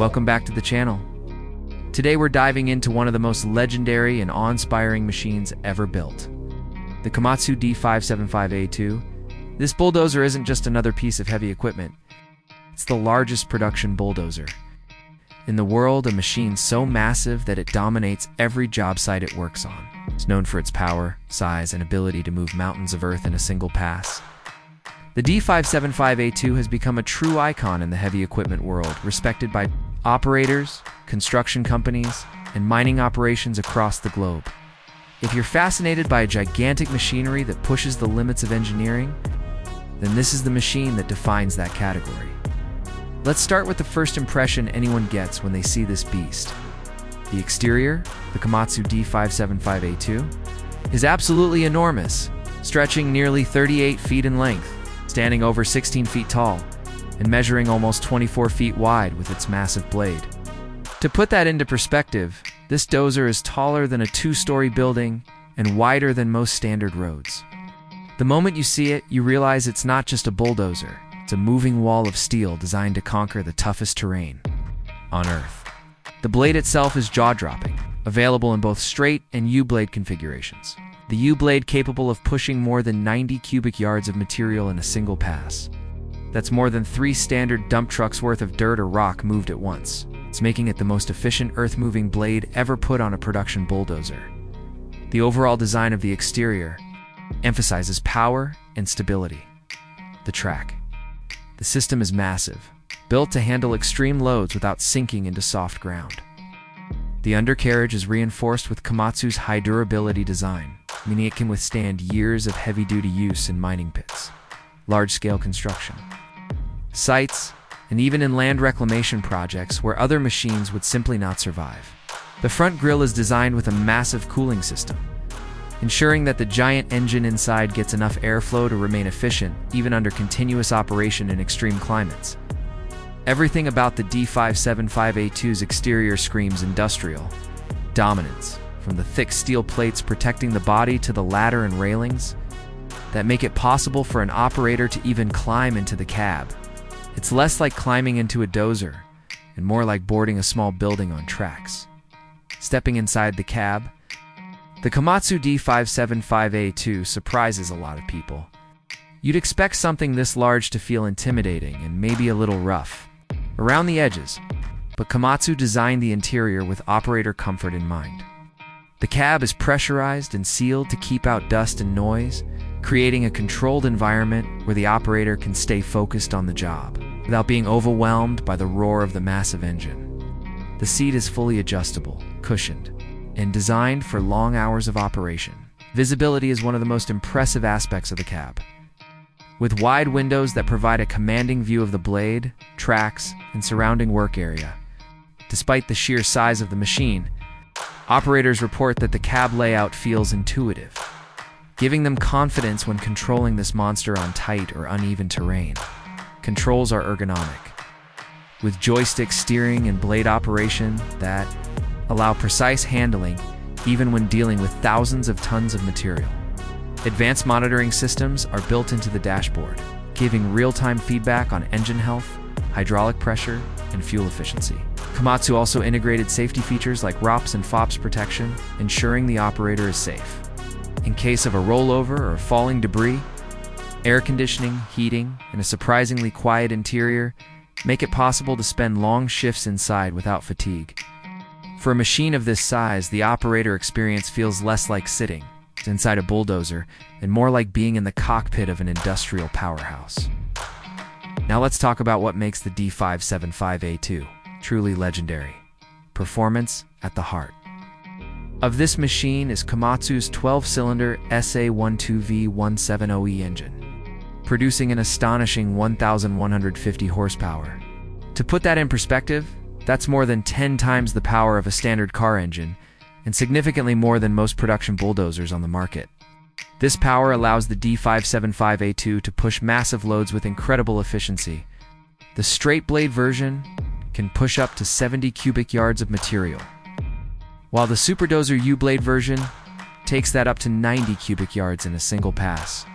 Welcome back to the channel. Today we're diving into one of the most legendary and awe-inspiring machines ever built. The Komatsu D575A-2. This bulldozer isn't just another piece of heavy equipment. It's the largest production bulldozer in the world, a machine so massive that it dominates every job site it works on. It's known for its power, size, and ability to move mountains of earth in a single pass. The D575A-2 has become a true icon in the heavy equipment world, respected by operators, construction companies, and mining operations across the globe. If you're fascinated by a gigantic machinery that pushes the limits of engineering, then this is the machine that defines that category. Let's start with the first impression anyone gets when they see this beast. The exterior, the Komatsu D575A-2, is absolutely enormous, stretching nearly 38 feet in length, standing over 16 feet tall, and measuring almost 24 feet wide with its massive blade. To put that into perspective, this dozer is taller than a two-story building and wider than most standard roads. The moment you see it, you realize it's not just a bulldozer. It's a moving wall of steel designed to conquer the toughest terrain on Earth. The blade itself is jaw-dropping, available in both straight and U-blade configurations. The U-blade capable of pushing more than 90 cubic yards of material in a single pass. That's more than 3 standard dump trucks worth of dirt or rock moved at once. It's making it the most efficient earth-moving blade ever put on a production bulldozer. The overall design of the exterior emphasizes power and stability. The track. The system is massive, built to handle extreme loads without sinking into soft ground. The undercarriage is reinforced with Komatsu's high durability design, meaning it can withstand years of heavy-duty use in mining pits, large-scale construction, sites, and even in land reclamation projects where other machines would simply not survive. The front grille is designed with a massive cooling system, ensuring that the giant engine inside gets enough airflow to remain efficient even under continuous operation in extreme climates. Everything about the D575A-2's exterior screams industrial dominance, from the thick steel plates protecting the body to the ladder and railings that make it possible for an operator to even climb into the cab. It's less like climbing into a dozer and more like boarding a small building on tracks. Stepping inside the cab, the Komatsu D575A-2 surprises a lot of people. You'd expect something this large to feel intimidating and maybe a little rough around the edges, but Komatsu designed the interior with operator comfort in mind. The cab is pressurized and sealed to keep out dust and noise, creating a controlled environment where the operator can stay focused on the job without being overwhelmed by the roar of the massive engine. The seat is fully adjustable, cushioned, and designed for long hours of operation. Visibility is one of the most impressive aspects of the cab. With wide windows that provide a commanding view of the blade, tracks, and surrounding work area. Despite the sheer size of the machine, operators report that the cab layout feels intuitive, giving them confidence when controlling this monster on tight or uneven terrain. Controls are ergonomic, with joystick steering and blade operation that allow precise handling even when dealing with thousands of tons of material. Advanced monitoring systems are built into the dashboard, giving real-time feedback on engine health, hydraulic pressure, and fuel efficiency. Komatsu also integrated safety features like ROPS and FOPS protection, ensuring the operator is safe. In case of a rollover or falling debris, air conditioning, heating, and a surprisingly quiet interior make it possible to spend long shifts inside without fatigue. For a machine of this size, the operator experience feels less like sitting inside a bulldozer and more like being in the cockpit of an industrial powerhouse. Now let's talk about what makes the D575A-2 truly legendary. Performance at the heart of this machine is Komatsu's 12-cylinder SA12V170E engine, producing an astonishing 1,150 horsepower. To put that in perspective, that's more than 10 times the power of a standard car engine, and significantly more than most production bulldozers on the market. This power allows the D575A-2 to push massive loads with incredible efficiency. The straight blade version can push up to 70 cubic yards of material, while the Super Dozer U-blade version takes that up to 90 cubic yards in a single pass.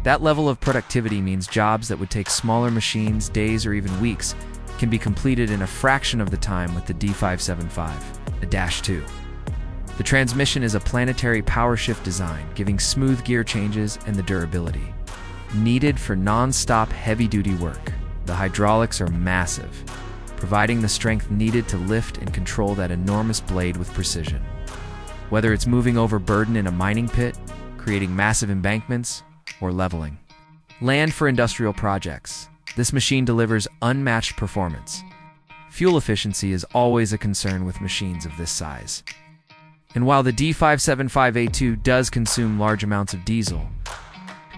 That level of productivity means jobs that would take smaller machines days or even weeks can be completed in a fraction of the time with the D575A-2. The transmission is a planetary power shift design, giving smooth gear changes and the durability needed for non-stop heavy-duty work. The hydraulics are massive, providing the strength needed to lift and control that enormous blade with precision. Whether it's moving over burden in a mining pit, creating massive embankments, or leveling land for industrial projects, this machine delivers unmatched performance. Fuel efficiency is always a concern with machines of this size. And while the D575A-2 does consume large amounts of diesel,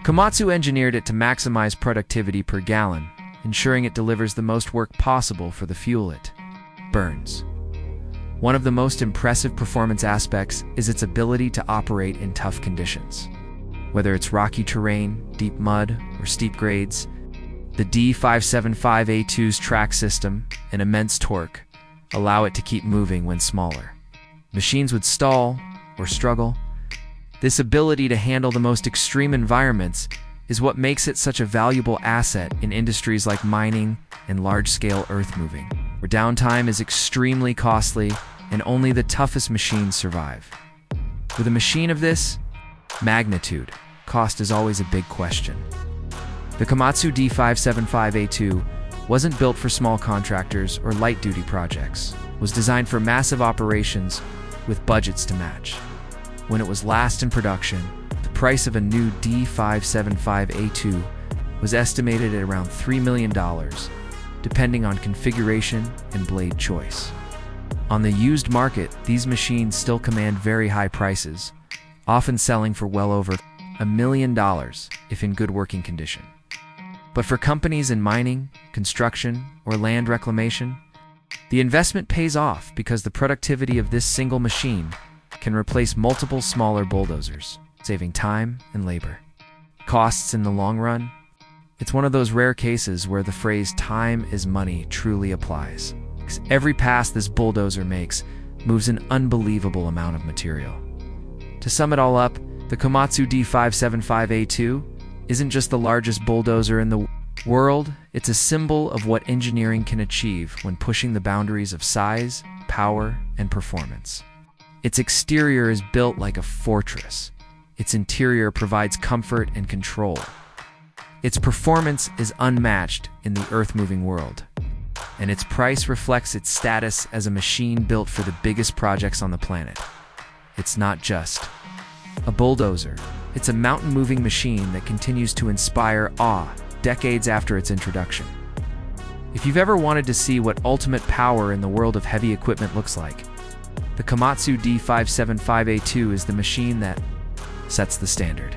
Komatsu engineered it to maximize productivity per gallon, ensuring it delivers the most work possible for the fuel it burns. One of the most impressive performance aspects is its ability to operate in tough conditions. Whether it's rocky terrain, deep mud, or steep grades, the D575A-2's track system and immense torque allow it to keep moving when smaller machines would stall or struggle. This ability to handle the most extreme environments is what makes it such a valuable asset in industries like mining and large-scale earth-moving, where downtime is extremely costly and only the toughest machines survive. With a machine of this magnitude, cost is always a big question. The Komatsu D575A-2 wasn't built for small contractors or light-duty projects. It was designed for massive operations with budgets to match. When it was last in production, the price of a new D575A-2 was estimated at around $3 million, depending on configuration and blade choice. On the used market, these machines still command very high prices, often selling for well over $1 million if in good working condition. But for companies in mining, construction, or land reclamation, the investment pays off because the productivity of this single machine can replace multiple smaller bulldozers, saving time and labor. Costs in the long run? It's one of those rare cases where the phrase "time is money" truly applies. Because every pass this bulldozer makes moves an unbelievable amount of material. To sum it all up, the Komatsu D575A-2 isn't just the largest bulldozer in the world, it's a symbol of what engineering can achieve when pushing the boundaries of size, power, and performance. Its exterior is built like a fortress. Its interior provides comfort and control. Its performance is unmatched in the earth-moving world, and its price reflects its status as a machine built for the biggest projects on the planet. It's not just a bulldozer. It's a mountain-moving machine that continues to inspire awe decades after its introduction. If you've ever wanted to see what ultimate power in the world of heavy equipment looks like, the Komatsu D575A-2 is the machine that sets the standard.